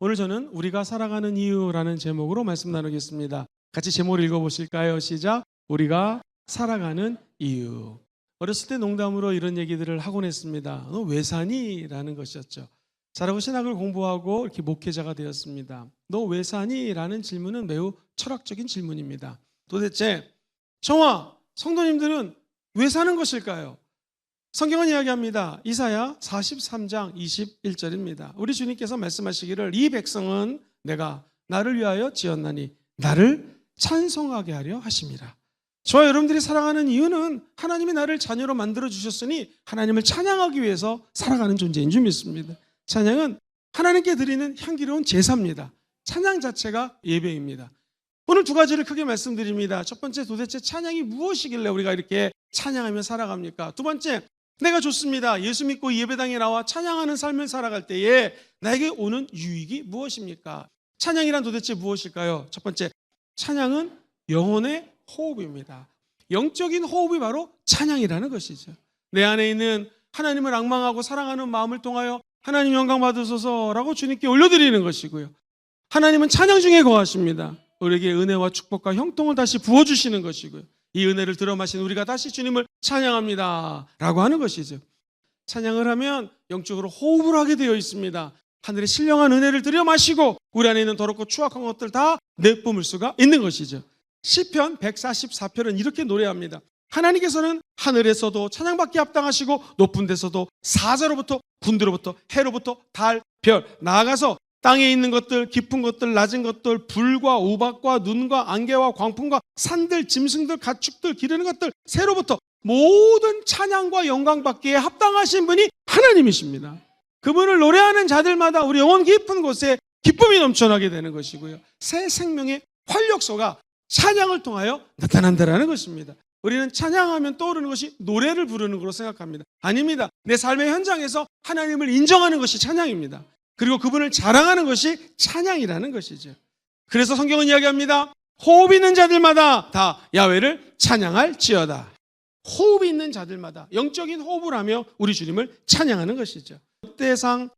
오늘 저는 우리가 살아가는 이유라는 제목으로 말씀 나누겠습니다. 같이 제목을 읽어보실까요? 시작. 우리가 살아가는 이유. 어렸을 때 농담으로 이런 얘기들을 하곤 했습니다. 너 왜 사니? 라는 것이었죠. 자라고 신학을 공부하고 이렇게 목회자가 되었습니다. 너 왜 사니? 라는 질문은 매우 철학적인 질문입니다. 도대체 저와 성도님들은 왜 사는 것일까요? 성경은 이야기합니다. 이사야 43장 21절입니다. 우리 주님께서 말씀하시기를 이 백성은 내가 나를 위하여 지었나니 나를 찬송하게 하려 하심이라. 저와 여러분들이 살아가는 이유는 하나님이 나를 자녀로 만들어 주셨으니 하나님을 찬양하기 위해서 살아가는 존재인 줄 믿습니다. 찬양은 하나님께 드리는 향기로운 제사입니다. 찬양 자체가 예배입니다. 오늘 두 가지를 크게 말씀드립니다. 첫 번째, 도대체 찬양이 무엇이길래 우리가 이렇게 찬양하며 살아갑니까? 두 번째, 내가 좋습니다. 예수 믿고 이 예배당에 나와 찬양하는 삶을 살아갈 때에 나에게 오는 유익이 무엇입니까? 찬양이란 도대체 무엇일까요? 첫 번째, 찬양은 영혼의 호흡입니다. 영적인 호흡이 바로 찬양이라는 것이죠. 내 안에 있는 하나님을 앙망하고 사랑하는 마음을 통하여 하나님 영광 받으소서라고 주님께 올려드리는 것이고요. 하나님은 찬양 중에 거하십니다. 우리에게 은혜와 축복과 형통을 다시 부어주시는 것이고요. 이 은혜를 들어 마신 우리가 다시 주님을 찬양합니다 라고 하는 것이죠. 찬양을 하면 영적으로 호흡을 하게 되어 있습니다. 하늘의 신령한 은혜를 들여 마시고 우리 안에 있는 더럽고 추악한 것들 다 내뿜을 수가 있는 것이죠. 시편 144편은 이렇게 노래합니다. 하나님께서는 하늘에서도 찬양받기 합당하시고 높은 데서도 사자로부터 군대로부터 해로부터 달, 별 나아가서 땅에 있는 것들, 깊은 것들, 낮은 것들, 불과 우박과 눈과 안개와 광풍과 산들, 짐승들, 가축들, 기르는 것들, 새로부터 모든 찬양과 영광 받기에 합당하신 분이 하나님이십니다. 그분을 노래하는 자들마다 우리 영혼 깊은 곳에 기쁨이 넘쳐나게 되는 것이고요. 새 생명의 활력소가 찬양을 통하여 나타난다는 것입니다. 우리는 찬양하면 떠오르는 것이 노래를 부르는 것으로 생각합니다. 아닙니다. 내 삶의 현장에서 하나님을 인정하는 것이 찬양입니다. 그리고 그분을 자랑하는 것이 찬양이라는 것이죠. 그래서 성경은 이야기합니다. 호흡 있는 자들마다 다 야훼를 찬양할지어다. 호흡이 있는 자들마다 영적인 호흡을 하며 우리 주님을 찬양하는 것이죠. 역대상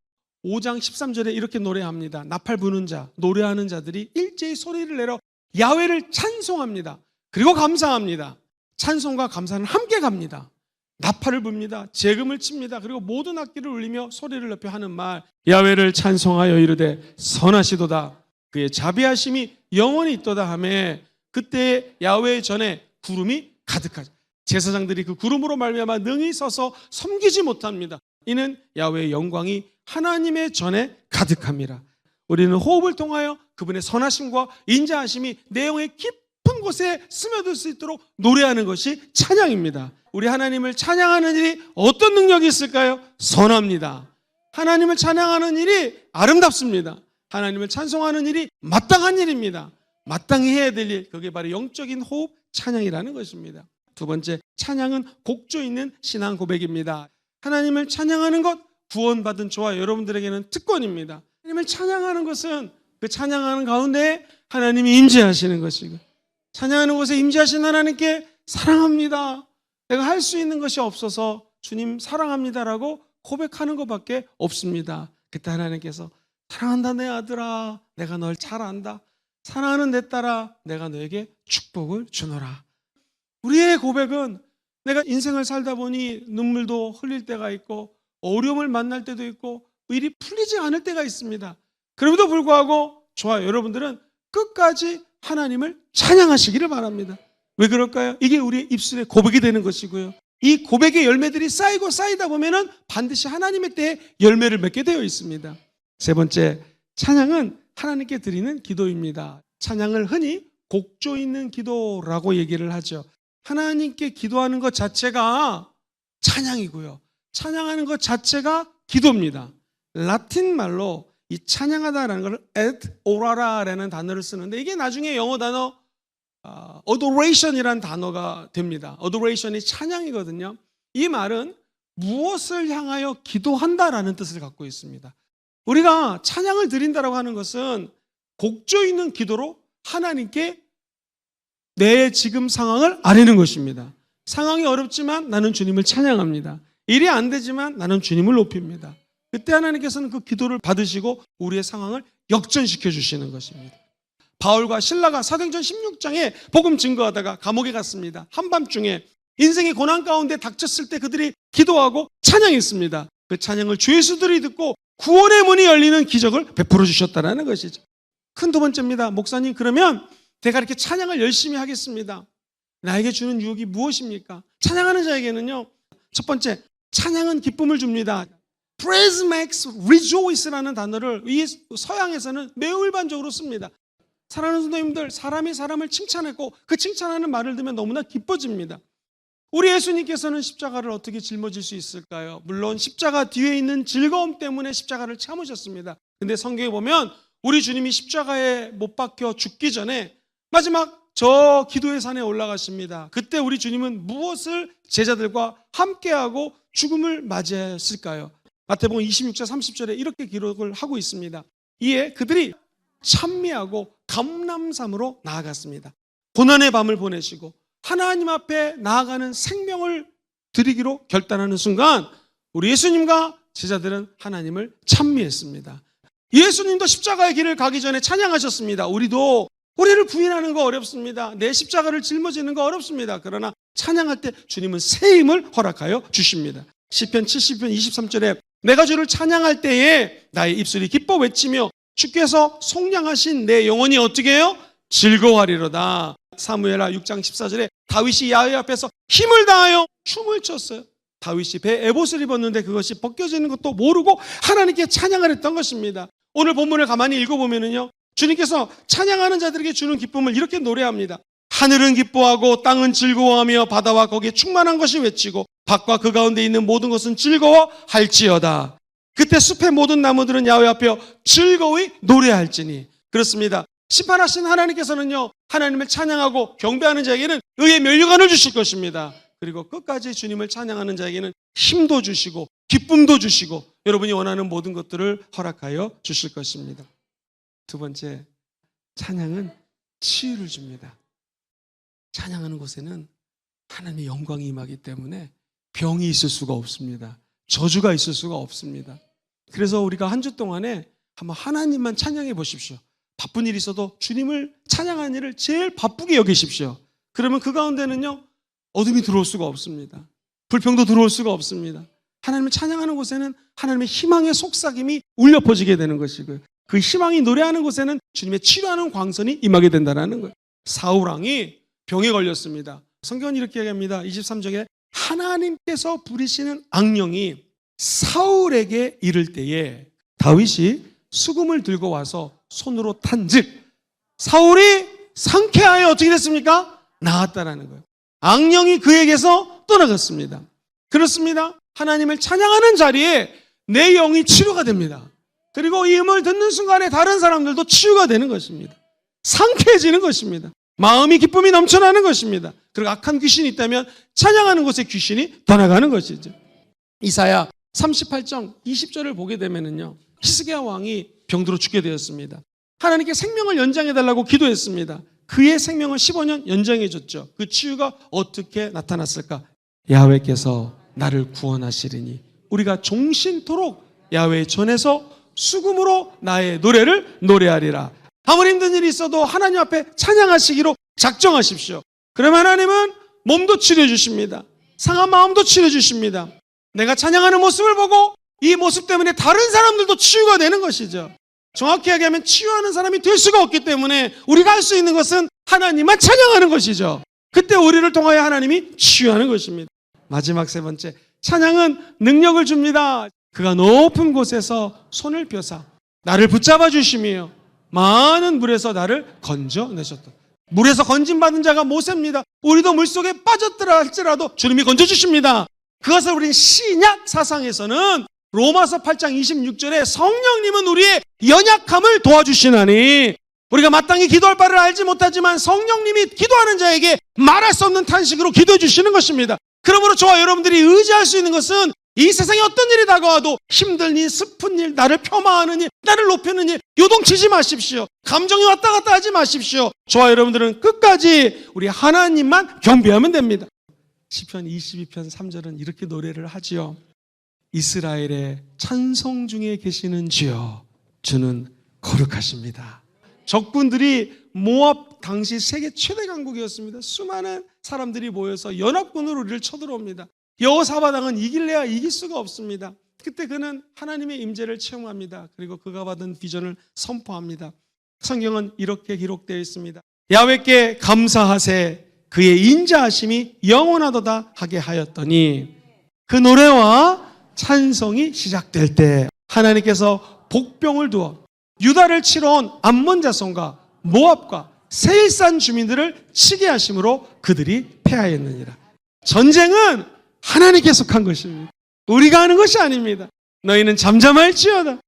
5장 13절에 이렇게 노래합니다. 나팔 부는 자, 노래하는 자들이 일제히 소리를 내려 야훼를 찬송합니다. 그리고 감사합니다. 찬송과 감사는 함께 갑니다. 나팔을 붑니다. 재금을 칩니다. 그리고 모든 악기를 울리며 소리를 높여 하는 말, 야훼를 찬송하여 이르되 선하시도다. 그의 자비하심이 영원히 있도다 하매 그때 야훼 전에 구름이 가득하죠. 제사장들이 그 구름으로 말미암아 능히 서서 섬기지 못합니다. 이는 야훼의 영광이 하나님의 전에 가득함이라. 우리는 호흡을 통하여 그분의 선하심과 인자하심이 내 영의 깊은 곳에 스며들 수 있도록 노래하는 것이 찬양입니다. 우리 하나님을 찬양하는 일이 어떤 능력이 있을까요? 선합니다. 하나님을 찬양하는 일이 아름답습니다. 하나님을 찬송하는 일이 마땅한 일입니다. 마땅히 해야 될 일, 그게 바로 영적인 호흡, 찬양이라는 것입니다. 두 번째, 찬양은 곡조 있는 신앙 고백입니다. 하나님을 찬양하는 것, 구원받은 저와 여러분들에게는 특권입니다. 하나님을 찬양하는 것은 그 찬양하는 가운데 하나님이 임재하시는 것이고, 찬양하는 곳에 임재하신 하나님께 사랑합니다, 내가 할 수 있는 것이 없어서 주님 사랑합니다라고 고백하는 것밖에 없습니다. 그때 하나님께서 사랑한다 내 아들아, 내가 널 잘 안다. 사랑하는 내 딸아, 내가 너에게 축복을 주노라. 우리의 고백은 내가 인생을 살다 보니 눈물도 흘릴 때가 있고 어려움을 만날 때도 있고 일이 풀리지 않을 때가 있습니다. 그럼에도 불구하고 저와 여러분들은 끝까지 하나님을 찬양하시기를 바랍니다. 왜 그럴까요? 이게 우리의 입술의 고백이 되는 것이고요. 이 고백의 열매들이 쌓이고 쌓이다 보면은 반드시 하나님의 때에 열매를 맺게 되어 있습니다. 세 번째, 찬양은 하나님께 드리는 기도입니다. 찬양을 흔히 곡조 있는 기도라고 얘기를 하죠. 하나님께 기도하는 것 자체가 찬양이고요. 찬양하는 것 자체가 기도입니다. 라틴 말로 이 찬양하다라는 걸 et orara라는 단어를 쓰는데 이게 나중에 영어 단어 adoration이라는 단어가 됩니다. adoration이 찬양이거든요. 이 말은 무엇을 향하여 기도한다라는 뜻을 갖고 있습니다. 우리가 찬양을 드린다라고 하는 것은 곡조 있는 기도로 하나님께 내 지금 상황을 아뢰는 것입니다. 상황이 어렵지만 나는 주님을 찬양합니다. 일이 안 되지만 나는 주님을 높입니다. 그때 하나님께서는 그 기도를 받으시고 우리의 상황을 역전시켜 주시는 것입니다. 바울과 실라가 사도행전 16장에 복음 증거하다가 감옥에 갔습니다. 한밤중에 인생의 고난 가운데 닥쳤을 때 그들이 기도하고 찬양했습니다. 그 찬양을 죄수들이 듣고 구원의 문이 열리는 기적을 베풀어 주셨다는 것이죠. 큰 두 번째입니다. 목사님, 그러면 내가 이렇게 찬양을 열심히 하겠습니다. 나에게 주는 유혹이 무엇입니까? 찬양하는 자에게는요, 첫 번째, 찬양은 기쁨을 줍니다. Praise makes rejoice라는 단어를 이 서양에서는 매우 일반적으로 씁니다. 사랑하는 성도님들, 사람이 사람을 칭찬했고 그 칭찬하는 말을 들으면 너무나 기뻐집니다. 우리 예수님께서는 십자가를 어떻게 짊어질 수 있을까요? 물론 십자가 뒤에 있는 즐거움 때문에 십자가를 참으셨습니다. 근데 성경에 보면 우리 주님이 십자가에 못 박혀 죽기 전에 마지막 저 기도의 산에 올라가십니다. 그때 우리 주님은 무엇을 제자들과 함께하고 죽음을 맞이했을까요? 마태복음 26장 30절에 이렇게 기록을 하고 있습니다. 이에 그들이 찬미하고 감람산으로 나아갔습니다. 고난의 밤을 보내시고 하나님 앞에 나아가는 생명을 드리기로 결단하는 순간 우리 예수님과 제자들은 하나님을 찬미했습니다. 예수님도 십자가의 길을 가기 전에 찬양하셨습니다. 우리를 부인하는 거 어렵습니다. 내 십자가를 짊어지는 거 어렵습니다. 그러나 찬양할 때 주님은 새 힘을 허락하여 주십니다. 시편 70편 23절에 내가 주를 찬양할 때에 나의 입술이 기뻐 외치며 주께서 속량하신 내 영혼이 어떻게 해요? 즐거워하리로다. 사무엘하 6장 14절에 다윗이 야훼 앞에서 힘을 다하여 춤을 췄어요. 다윗이 배에 에봇을 입었는데 그것이 벗겨지는 것도 모르고 하나님께 찬양을 했던 것입니다. 오늘 본문을 가만히 읽어보면요, 주님께서 찬양하는 자들에게 주는 기쁨을 이렇게 노래합니다. 하늘은 기뻐하고 땅은 즐거워하며 바다와 거기에 충만한 것이 외치고 밭과 그 가운데 있는 모든 것은 즐거워할지어다. 그때 숲의 모든 나무들은 야훼 앞에 즐거이 노래할지니. 그렇습니다. 심판하신 하나님께서는요, 하나님을 찬양하고 경배하는 자에게는 의의 면류관을 주실 것입니다. 그리고 끝까지 주님을 찬양하는 자에게는 힘도 주시고 기쁨도 주시고 여러분이 원하는 모든 것들을 허락하여 주실 것입니다. 두 번째, 찬양은 치유를 줍니다. 찬양하는 곳에는 하나님의 영광이 임하기 때문에 병이 있을 수가 없습니다. 저주가 있을 수가 없습니다. 그래서 우리가 한 주 동안에 한번 하나님만 찬양해 보십시오. 바쁜 일이 있어도 주님을 찬양하는 일을 제일 바쁘게 여기십시오. 그러면 그 가운데는요, 어둠이 들어올 수가 없습니다. 불평도 들어올 수가 없습니다. 하나님을 찬양하는 곳에는 하나님의 희망의 속삭임이 울려 퍼지게 되는 것이고요, 그 희망이 노래하는 곳에는 주님의 치료하는 광선이 임하게 된다는 거예요. 사울왕이 병에 걸렸습니다. 성경은 이렇게 얘기합니다. 23절에 하나님께서 부리시는 악령이 사울에게 이를 때에 다윗이 수금을 들고 와서 손으로 탄즉 사울이 상쾌하여 어떻게 됐습니까? 나았다라는 거예요. 악령이 그에게서 떠나갔습니다. 그렇습니다. 하나님을 찬양하는 자리에 내 영이 치료가 됩니다. 그리고 이 음을 듣는 순간에 다른 사람들도 치유가 되는 것입니다. 상쾌해지는 것입니다. 마음이 기쁨이 넘쳐나는 것입니다. 그리고 악한 귀신이 있다면 찬양하는 곳에 귀신이 떠나가는 것이죠. 이사야 38장 20절을 보게 되면요, 히스기야 왕이 병들어 죽게 되었습니다. 하나님께 생명을 연장해달라고 기도했습니다. 그의 생명을 15년 연장해줬죠. 그 치유가 어떻게 나타났을까? 야훼께서 나를 구원하시리니 우리가 종신토록 야훼 전에서 수금으로 나의 노래를 노래하리라. 아무리 힘든 일이 있어도 하나님 앞에 찬양하시기로 작정하십시오. 그러면 하나님은 몸도 치료해 주십니다. 상한 마음도 치료해 주십니다. 내가 찬양하는 모습을 보고 이 모습 때문에 다른 사람들도 치유가 되는 것이죠. 정확히 얘기하면 치유하는 사람이 될 수가 없기 때문에 우리가 할 수 있는 것은 하나님만 찬양하는 것이죠. 그때 우리를 통하여 하나님이 치유하는 것입니다. 마지막 세 번째, 찬양은 능력을 줍니다. 그가 높은 곳에서 손을 펴사 나를 붙잡아 주시며 많은 물에서 나를 건져내셨다. 물에서 건진받은 자가 모세입니다. 우리도 물속에 빠졌더라 할지라도 주님이 건져주십니다. 그것을 우리 신약 사상에서는 로마서 8장 26절에 성령님은 우리의 연약함을 도와주시나니 우리가 마땅히 기도할 바를 알지 못하지만 성령님이 기도하는 자에게 말할 수 없는 탄식으로 기도해 주시는 것입니다. 그러므로 저와 여러분들이 의지할 수 있는 것은 이 세상에 어떤 일이 다가와도 힘든 일, 슬픈 일, 나를 폄하하는 일, 나를 높이는 일 요동치지 마십시오. 감정이 왔다 갔다 하지 마십시오. 저와 여러분들은 끝까지 우리 하나님만 경배하면 됩니다. 시편 22편 3절은 이렇게 노래를 하지요. 이스라엘의 찬송 중에 계시는 주여, 주는 거룩하십니다. 적군들이 모압 당시 세계 최대 강국이었습니다. 수많은 사람들이 모여서 연합군으로 우리를 쳐들어옵니다. 여호사밧 이길래야 이길 수가 없습니다. 그때 그는 하나님의 임재를 체험합니다. 그리고 그가 받은 비전을 선포합니다. 성경은 이렇게 기록되어 있습니다. 야훼께 감사하세 그의 인자하심이 영원하도다 하게 하였더니 그 노래와 찬송이 시작될 때 하나님께서 복병을 두어 유다를 치러 온 암몬 자손과 모압과 세일산 주민들을 치게 하심으로 그들이 패하였느니라. 전쟁은 하나님께 속한 것입니다. 우리가 하는 것이 아닙니다. 너희는 잠잠할지어다.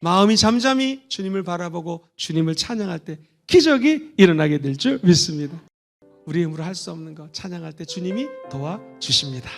마음이 잠잠히 주님을 바라보고 주님을 찬양할 때 기적이 일어나게 될 줄 믿습니다. 우리 힘으로 할 수 없는 것 찬양할 때 주님이 도와주십니다.